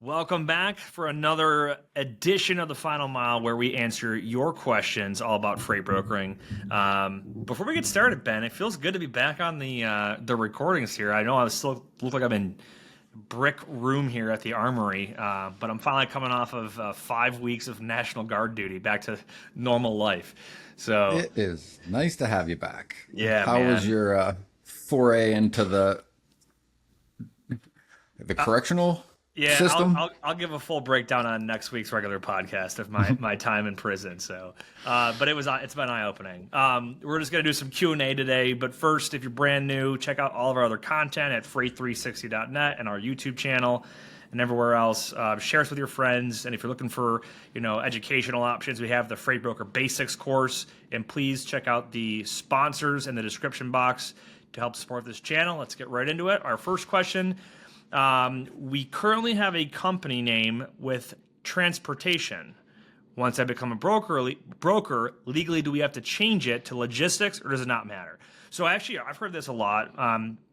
Welcome back for another edition of the Final Mile where we answer your questions all about freight brokering. Before we get started, Ben, it feels good to be back on the recordings here. I know I still look like I'm in brick room here at the Armory, but I'm finally coming off of 5 weeks of National Guard duty, back to normal life. So, It is nice to have you back. yeah, How was man. your foray into the correctional Yeah, I'll, system? I'll I'll give a full breakdown on next week's regular podcast of my time in prison. So, but it's been eye opening. We're just gonna do some Q&A today. But first, if you're brand new, check out all of our other content at freight360.net and our YouTube channel and everywhere else. Share us with your friends, and if you're looking for educational options, we have the Freight Broker Basics course. And please check out the sponsors in the description box to help support this channel. Let's get right into it. Our first question. We currently have a company name with transportation. Once I become a broker, legally, do we have to change it to logistics, or does it not matter? So actually, I've heard this a lot.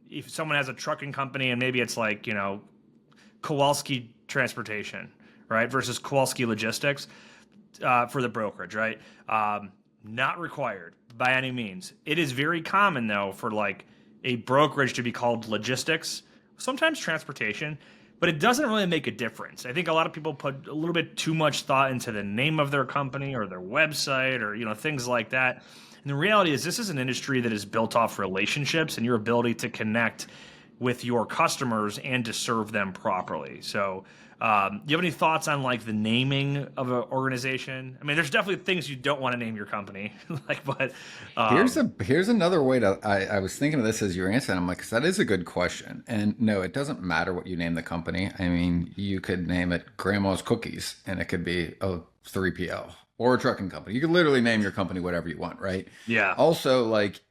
If someone has a trucking company and maybe it's like, Kowalski Transportation, right, versus Kowalski Logistics for the brokerage, right? Not required by any means. It is very common, though, for like a brokerage to be called logistics, sometimes transportation, but it doesn't really make a difference. I think a lot of people put a little bit too much thought into the name of their company or their website or things like that. And the reality is this is an industry that is built off relationships and your ability to connect with your customers and to serve them properly. So, do you have any thoughts on like the naming of an organization? I mean, there's definitely things you don't want to name your company, but Here's um, another way to. I was thinking of this as you were answering. I'm like, 'cause that is a good question. And no, it doesn't matter what you name the company. I mean, you could name it Grandma's Cookies, and it could be a 3PL or a trucking company. You could literally name your company whatever you want, right? yeah, Also, like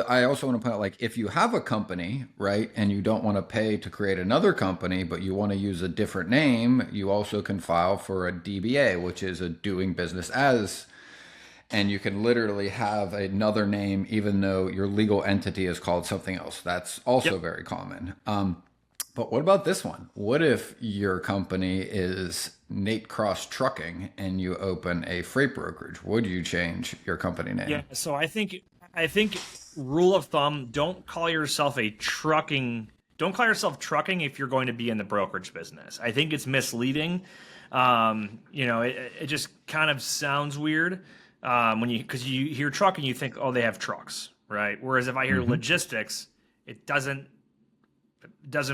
I also want to point out, like, if you have a company, right, and you don't want to pay to create another company, but you want to use a different name, you also can file for a DBA, which is a doing business as, and you can literally have another name even though your legal entity is called something else. That's also yep. very common. But what about this one? What if your company is Nate Cross Trucking and you open a freight brokerage? Would you change your company Yeah, name? so I think rule of thumb, don't call yourself trucking if you're going to be in the brokerage business. I think it's misleading. It just kind of sounds weird when because you hear trucking, you think, oh, they have trucks, right? Whereas if I hear Hmm. logistics, it doesn't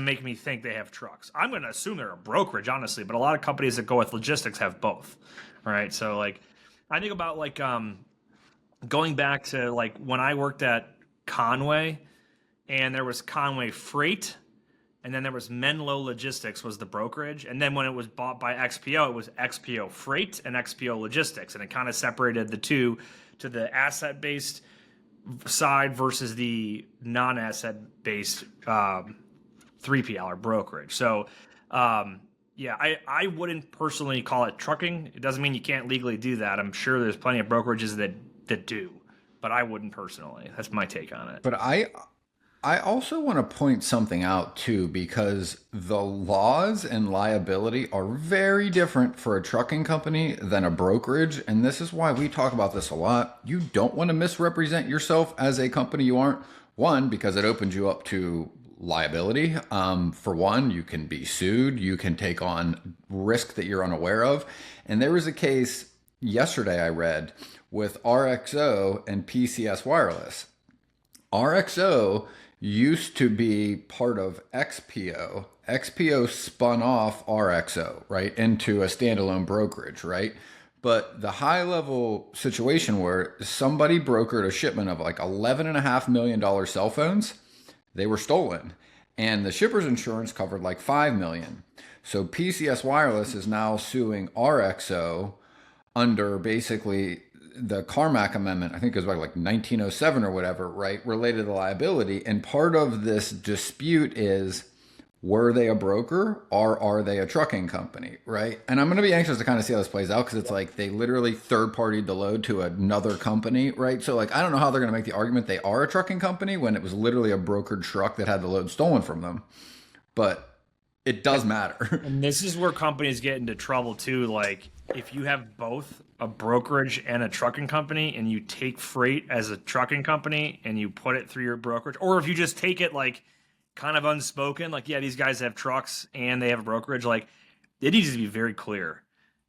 make me think they have trucks. I'm going to assume they're a brokerage, honestly, but a lot of companies that go with logistics have both, right? So like, I think about like going back to like when I worked at Conway, and there was Conway Freight, and then there was Menlo Logistics was the brokerage, and then when it was bought by XPO, it was XPO Freight and XPO Logistics, and it kind of separated the two to the asset based side versus the non-asset based 3PL or brokerage. So, yeah, I wouldn't personally call it trucking. It doesn't mean you can't legally do that. I'm sure there's plenty of brokerages that do, but I wouldn't personally. That's my take on it. But I also want to point something out too, because the laws and liability are very different for a trucking company than a brokerage. And this is why we talk about this a lot. You don't want to misrepresent yourself as a company you aren't. One, because it opens you up to liability. For one, you can be sued, you can take on risk that you're unaware of. And there was a case yesterday I read with RXO and PCS Wireless. RXO used to be part of XPO. XPO spun off RXO, right, into a standalone brokerage, right? But the high level situation where somebody brokered a shipment of like $11.5 million cell phones, they were stolen. And the shipper's insurance covered like 5 million. So PCS Wireless is now suing RXO under basically the Carmack Amendment, I think it was like 1907 or whatever, right, related to liability. And part of this dispute is, were they a broker or are they a trucking company, right? And I'm going to be anxious to kind of see how this plays out, because it's like they literally third partied the load to another company, right? So like I don't know how they're going to make the argument they are a trucking company when it was literally a brokered truck that had the load stolen from them. But It does matter. And this is where companies get into trouble too. Like if you have both a brokerage and a trucking company and you take freight as a trucking company and you put it through your brokerage, or if you just take it like kind of unspoken, like, yeah, these guys have trucks and they have a brokerage, like it needs to be very clear.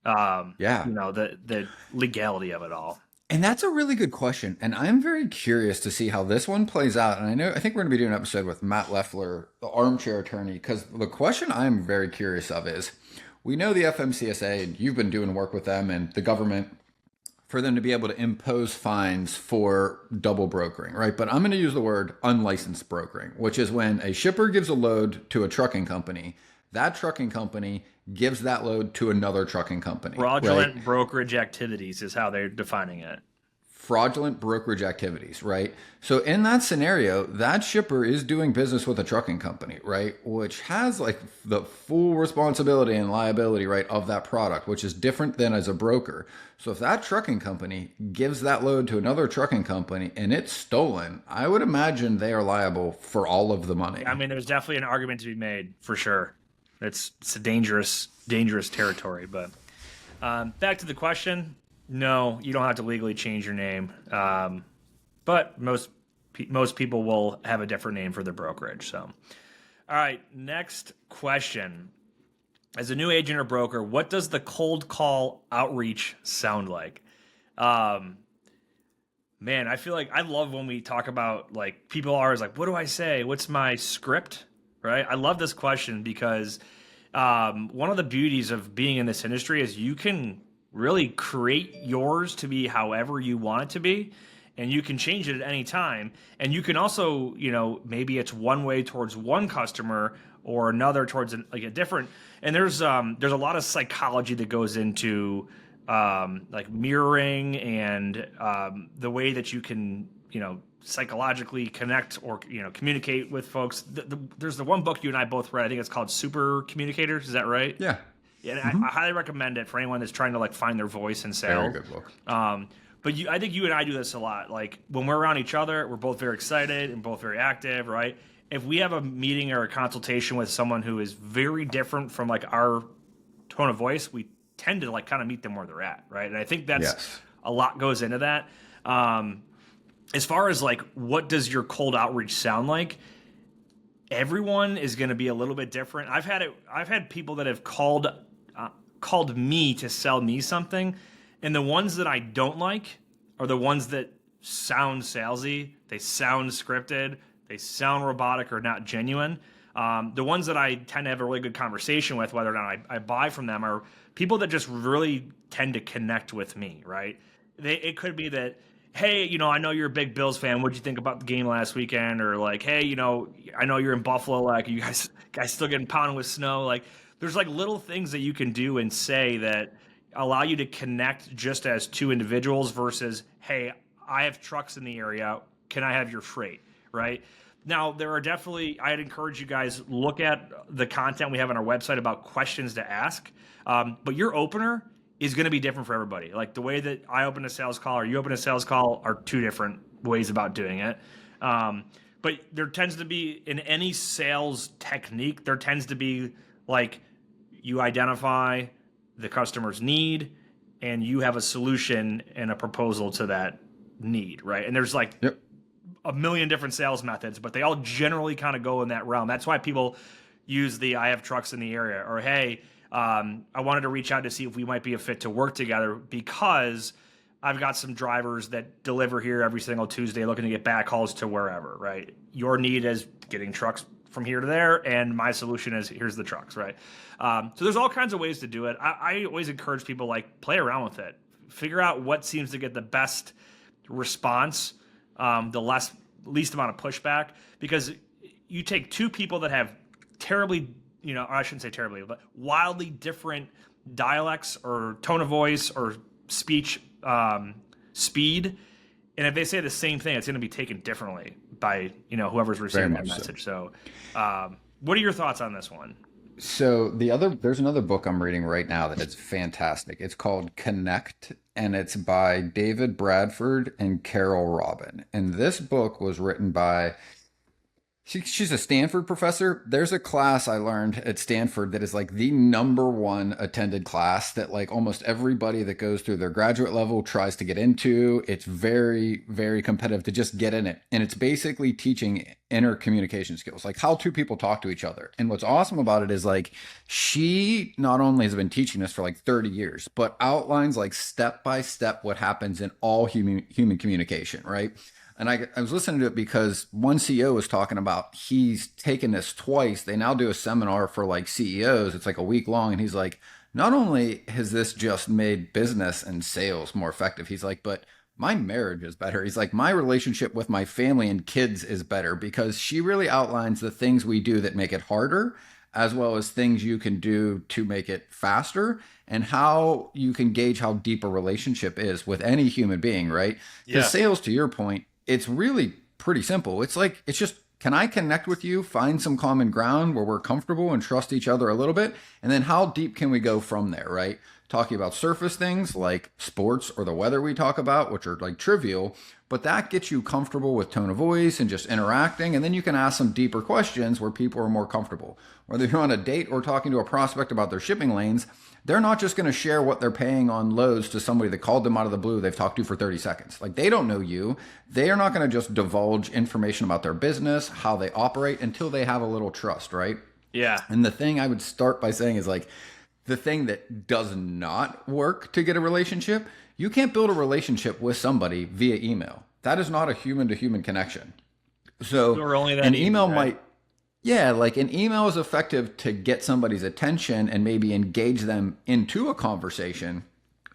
Yeah. The legality of it all. And that's a really good question. And I'm very curious to see how this one plays out. And I think we're going to be doing an episode with Matt Leffler, the armchair attorney, because the question I'm very curious of is we know the FMCSA, and you've been doing work with them and the government for them to be able to impose fines for double brokering, right? But I'm going to use the word unlicensed brokering, which is when a shipper gives a load to a trucking company, that trucking company gives that load to another trucking company. Fraudulent brokerage activities is how they're defining it. Fraudulent brokerage activities, right? So in that scenario, that shipper is doing business with a trucking company, right? Which has like the full responsibility and liability, right, of that product, which is different than as a broker. So if that trucking company gives that load to another trucking company and it's stolen, I would imagine they are liable for all of the money. I mean, there's definitely an argument to be made for sure. It's a dangerous territory. But back to the question. No, you don't have to legally change your name, but most people will have a different name for their brokerage. So, all right, next question. As a new agent or broker, what does the cold call outreach sound like? Man, I feel like I love when we talk about like people are always like, what do I say? What's my script? Right? I love this question because one of the beauties of being in this industry is you can really create yours to be however you want it to be, and you can change it at any time. And you can also, maybe it's one way towards one customer or another towards a different. And there's a lot of psychology that goes into like mirroring and the way that you can psychologically connect or communicate with folks. There's the one book you and I both read. I think it's called Super Communicators. Is that right? Yeah. Yeah, and I highly recommend it for anyone that's trying to like find their voice in sales. Very good book. But I think you and I do this a lot. Like when we're around each other, we're both very excited and both very active, right? If we have a meeting or a consultation with someone who is very different from like our tone of voice, we tend to like kind of meet them where they're at, right? And I think that's a lot goes into that. As far as like what does your cold outreach sound like? Everyone is going to be a little bit different. I've had people that have called me to sell me something, and the ones that I don't like are the ones that sound salesy, they sound scripted, they sound robotic or not genuine. The ones that I tend to have a really good conversation with, whether or not I buy from them, are people that just really tend to connect with me, right? It could be that, hey, I know you're a big Bills fan. What'd you think about the game last weekend? Or like, hey, I know you're in Buffalo. Like, you guys still getting pounded with snow. Like, there's like little things that you can do and say that allow you to connect just as two individuals versus, hey, I have trucks in the area. Can I have your freight? Right? Now, there are definitely, I'd encourage you guys look at the content we have on our website about questions to ask. But your opener is going to be different for everybody. Like the way that I open a sales call or you open a sales call are two different ways about doing it. But there tends to be, in any sales technique, there tends to be like you identify the customer's need and you have a solution and a proposal to that need, right? And there's like a million different sales methods, but they all generally kind of go in that realm. That's why people use the I have trucks in the area, or hey, I wanted to reach out to see if we might be a fit to work together because I've got some drivers that deliver here every single Tuesday looking to get backhauls to wherever, right? Your need is getting trucks from here to there, and my solution is here's the trucks, right? So there's all kinds of ways to do it. I always encourage people, like, play around with it. Figure out what seems to get the best response, the least amount of pushback, because you take two people that have terribly, or I shouldn't say terribly, but wildly different dialects or tone of voice or speech speed, and if they say the same thing, it's going to be taken differently by whoever's receiving that message. So, what are your thoughts on this one? So there's another book I'm reading right now that is fantastic. It's called Connect, and it's by David Bradford and Carol Robin. And this book was written by She's a Stanford professor. There's a class I learned at Stanford that is like the number one attended class that like almost everybody that goes through their graduate level tries to get into. It's very, very competitive to just get in it. And it's basically teaching inner communication skills, like how two people talk to each other. And what's awesome about it is like she not only has been teaching this for like 30 years, but outlines like step by step what happens in all human communication, right? And I was listening to it because one CEO was talking about he's taken this twice. They now do a seminar for like CEOs. It's like a week long. And he's like, not only has this just made business and sales more effective, he's like, but my marriage is better. He's like, my relationship with my family and kids is better because she really outlines the things we do that make it harder, as well as things you can do to make it faster and how you can gauge how deep a relationship is with any human being, right? Because sales, to your point, it's really pretty simple. It's like, it's just, can I connect with you, find some common ground where we're comfortable and trust each other a little bit? And then how deep can we go from there, right? Talking about surface things like sports or the weather we talk about, which are like trivial, but that gets you comfortable with tone of voice and just interacting. And then you can ask some deeper questions where people are more comfortable. Whether you're on a date or talking to a prospect about their shipping lanes, they're not just going to share what they're paying on loads to somebody that called them out of the blue they've talked to for 30 seconds. Like, they don't know you. They are not going to just divulge information about their business, how they operate, until they have a little trust, right? Yeah. And the thing I would start by saying is like, the thing that does not work to get a relationship, you can't build a relationship with somebody via email. That is not a human to human connection. So an email might, yeah, like an email is effective to get somebody's attention and maybe engage them into a conversation.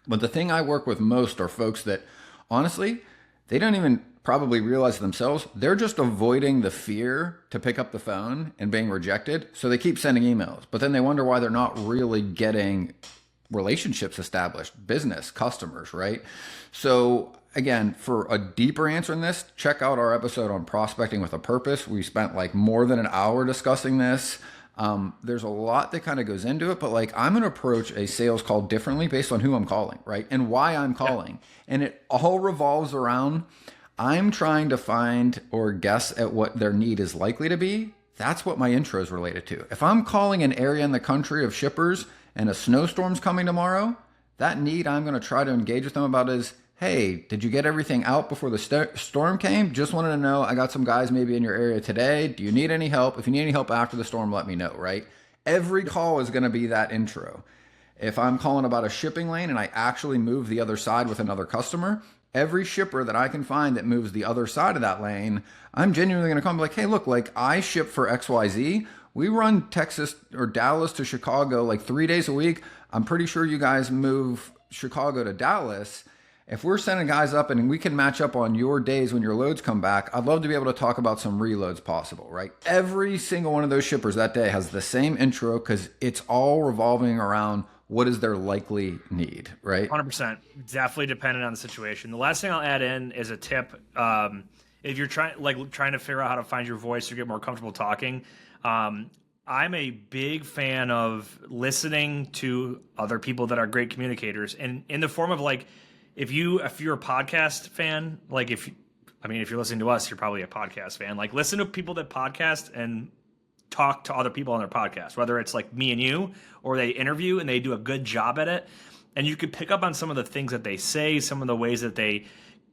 But the thing I work with most are folks that honestly, they don't even probably realize themselves. They're just avoiding the fear to pick up the phone and being rejected. So they keep sending emails, but then they wonder why they're not really getting relationships established, business, customers, right? So again, for a deeper answer in this, check out our episode on prospecting with a purpose. We spent like more than an hour discussing this. There's a lot that kind of goes into it, but like I'm going to approach a sales call differently based on who I'm calling, right? And why I'm calling. Yeah. And it all revolves around, I'm trying to find or guess at what their need is likely to be. That's what my intro is related to. If I'm calling an area in the country of shippers and a snowstorm's coming tomorrow, that need I'm going to try to engage with them about is, hey, did you get everything out before the storm came? Just wanted to know, I got some guys maybe in your area today. Do you need any help? If you need any help after the storm, let me know, right? Every call is going to be that intro. If I'm calling about a shipping lane and I actually move the other side with another customer, every shipper that I can find that moves the other side of that lane, I'm genuinely going to come like, hey, look, like I ship for XYZ. We run Texas or Dallas to Chicago like 3 days a week. I'm pretty sure you guys move Chicago to Dallas. If we're sending guys up and we can match up on your days when your loads come back, I'd love to be able to talk about some reloads possible, right? Every single one of those shippers that day has the same intro because it's all revolving around what is their likely need, right? 100%. Definitely dependent on the situation. The last thing I'll add in is a tip. If you're trying to figure out how to find your voice or get more comfortable talking, I'm a big fan of listening to other people that are great communicators, and in the form of like, if you're a podcast fan, like if you're listening to us, you're probably a podcast fan. Like, listen to people that podcast and talk to other people on their podcast, whether it's like me and you, or they interview and they do a good job at it. And you could pick up on some of the things that they say, some of the ways that they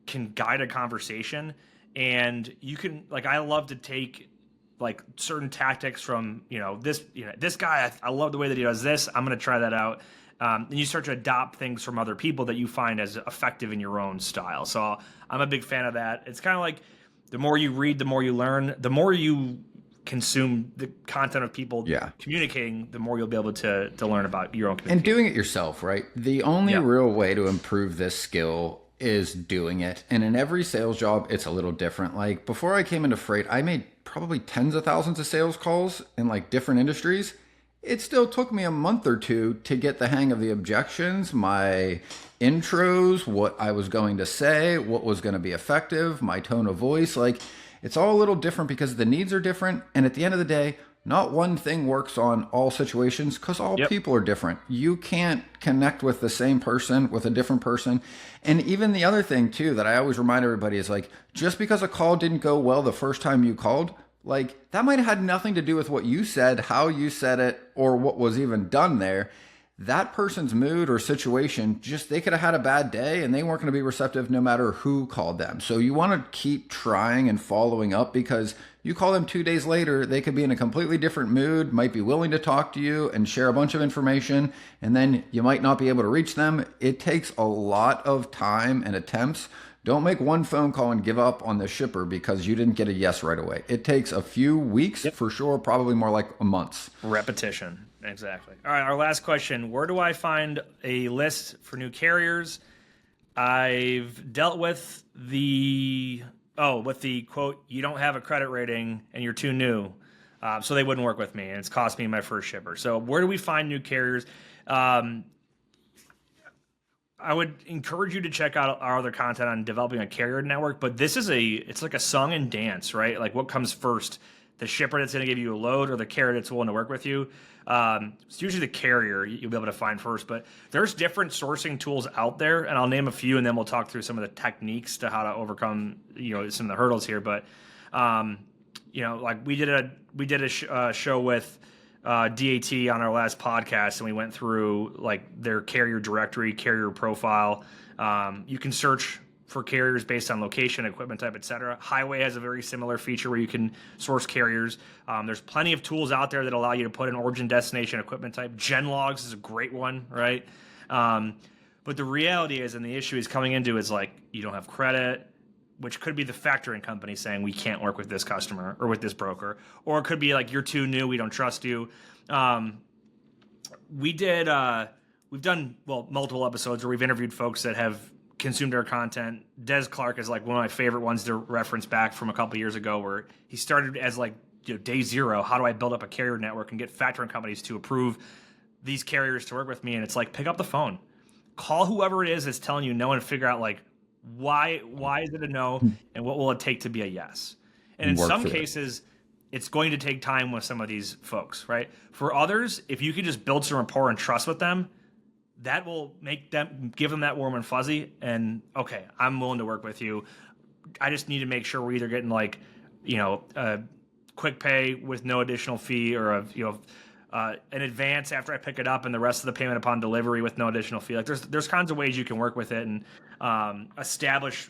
can guide a conversation. And you can, like, I love to take like certain tactics from, this guy, I love the way that he does this. I'm going to try that out. And you start to adopt things from other people that you find as effective in your own style. So I'm a big fan of that. It's kind of like the more you read, the more you learn, the more you consume the content of people communicating, the more you'll be able to learn about your own communication. And doing it yourself, right? The only real way to improve this skill is doing it. And in every sales job, it's a little different. Like before I came into freight, I made probably tens of thousands of sales calls in like different industries. It still took me a month or two to get the hang of the objections, my intros, what I was going to say, what was going to be effective, my tone of voice. Like, it's all a little different because the needs are different. And at the end of the day, not one thing works on all situations because all people are different. You can't connect with the same person with a different person. And even the other thing too that I always remind everybody is like, just because a call didn't go well the first time you called, Like, that might have had nothing to do with what you said, how you said it, or what was even done there. That person's mood or situation, just they could have had a bad day and they weren't going to be receptive no matter who called them. So you want to keep trying and following up, because you call them 2 days later, they could be in a completely different mood, might be willing to talk to you and share a bunch of information, and then you might not be able to reach them. It takes a lot of time and attempts. Don't make one phone call and give up on the shipper because you didn't get a yes right away. It takes a few weeks for sure, probably more like months. Repetition. Exactly. All right, our last question. Where do I find a list for new carriers? I've dealt with the quote, you don't have a credit rating and you're too new. So they wouldn't work with me, and it's cost me my first shipper. So where do we find new carriers? I would encourage you to check out our other content on developing a carrier network, but it's like a song and dance, right? Like, what comes first? The shipper that's going to give you a load, or the carrier that's willing to work with you? It's usually the carrier you'll be able to find first, but there's different sourcing tools out there, and I'll name a few, and then we'll talk through some of the techniques to how to overcome, some of the hurdles here. But, like we did a show with DAT on our last podcast, and we went through like their carrier directory, carrier profile. You can search for carriers based on location, equipment type, etc. Highway has a very similar feature where you can source carriers. There's plenty of tools out there that allow you to put in origin, destination, equipment type. Genlogs is a great one, right? But the reality is, and the issue is coming into, is like, you don't have credit, which could be the factoring company saying we can't work with this customer or with this broker, or it could be like, you're too new, we don't trust you. We've done multiple episodes where we've interviewed folks that have consumed our content. Des Clark is like one of my favorite ones to reference back from a couple years ago, where he started as like, day zero. How do I build up a carrier network and get factoring companies to approve these carriers to work with me? And it's like, pick up the phone, call whoever it is that's telling you no, and figure out like, why is it a no, and what will it take to be a yes? And in some cases, it's going to take time with some of these folks, right? For others, if you can just build some rapport and trust with them, that will give them that warm and fuzzy, and okay, I'm willing to work with you. I just need to make sure we're either getting like, a quick pay with no additional fee, or an advance after I pick it up, and the rest of the payment upon delivery with no additional fee. Like, there's kinds of ways you can work with it and establish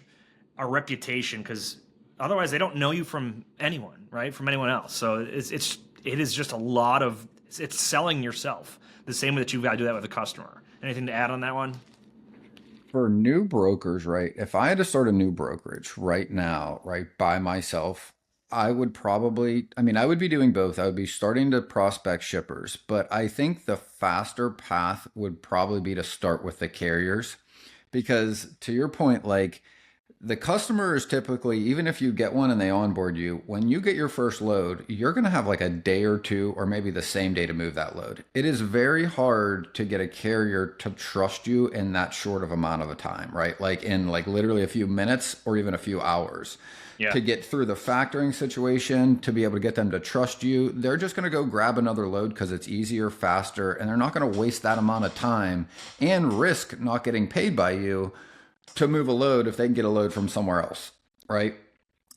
a reputation, because otherwise they don't know you from anyone, right? From anyone else. So it is just a lot of it's selling yourself the same way that you've got to do that with a customer. Anything to add on that one? For new brokers, right? If I had to start a new brokerage right now, right, by myself, I would be doing both. I would be starting to prospect shippers, but I think the faster path would probably be to start with the carriers, because to your point, like, the customer is typically, even if you get one and they onboard you, when you get your first load, you're going to have like a day or two, or maybe the same day, to move that load. It is very hard to get a carrier to trust you in that short of amount of a time, right? Like in like literally a few minutes or even a few hours. Yeah. To get through the factoring situation, to be able to get them to trust you, they're just going to go grab another load because it's easier, faster, and they're not going to waste that amount of time and risk not getting paid by you to move a load if they can get a load from somewhere else, right?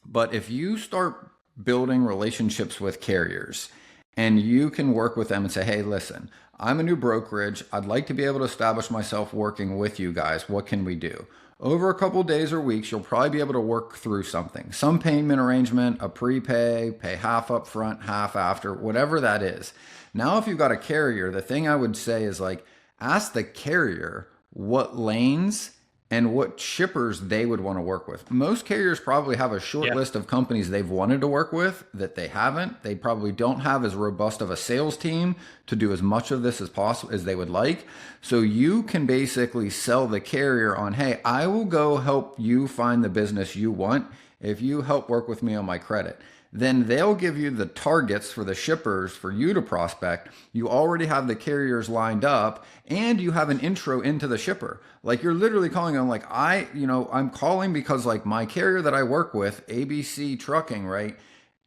But if you start building relationships with carriers and you can work with them and say, hey, listen, I'm a new brokerage. I'd like to be able to establish myself working with you guys. What can we do? Over a couple of days or weeks, you'll probably be able to work through something, some payment arrangement, a prepay, pay half up front, half after, whatever that is. Now, if you've got a carrier, the thing I would say is like, ask the carrier what lanes and what shippers they would want to work with. Most carriers probably have a short list of companies they've wanted to work with that they haven't. They probably don't have as robust of a sales team to do as much of this as possible as they would like. So you can basically sell the carrier on, hey, I will go help you find the business you want if you help work with me on my credit. Then they'll give you the targets for the shippers for you to prospect. You already have the carriers lined up, and you have an intro into the shipper. Like, you're literally calling them like, I'm calling because like my carrier that I work with, ABC Trucking, right,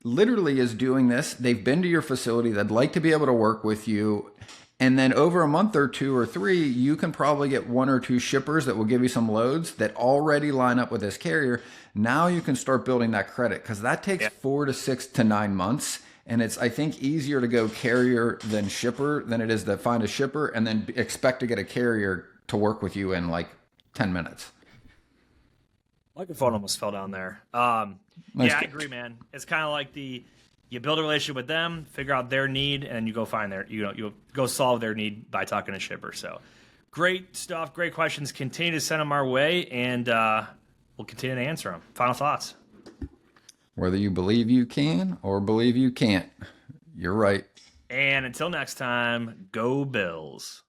literally is doing this. They've been to your facility. They'd like to be able to work with you. And then over a month or 2 or 3, you can probably get 1 or 2 shippers that will give you some loads that already line up with this carrier. Now you can start building that credit, because that takes Yeah. 4 to 6 to 9 months. And it's, I think, easier to go carrier than shipper than it is to find a shipper and then expect to get a carrier to work with you in like 10 minutes. Microphone almost fell down there. Nice Yeah, I catch. agree, man. It's kind of like you build a relationship with them, figure out their need, and you go find you go solve their need by talking to shipper. So great stuff, great questions. Continue to send them our way, and we'll continue to answer them. Final thoughts. Whether you believe you can or believe you can't, you're right. And until next time, go Bills.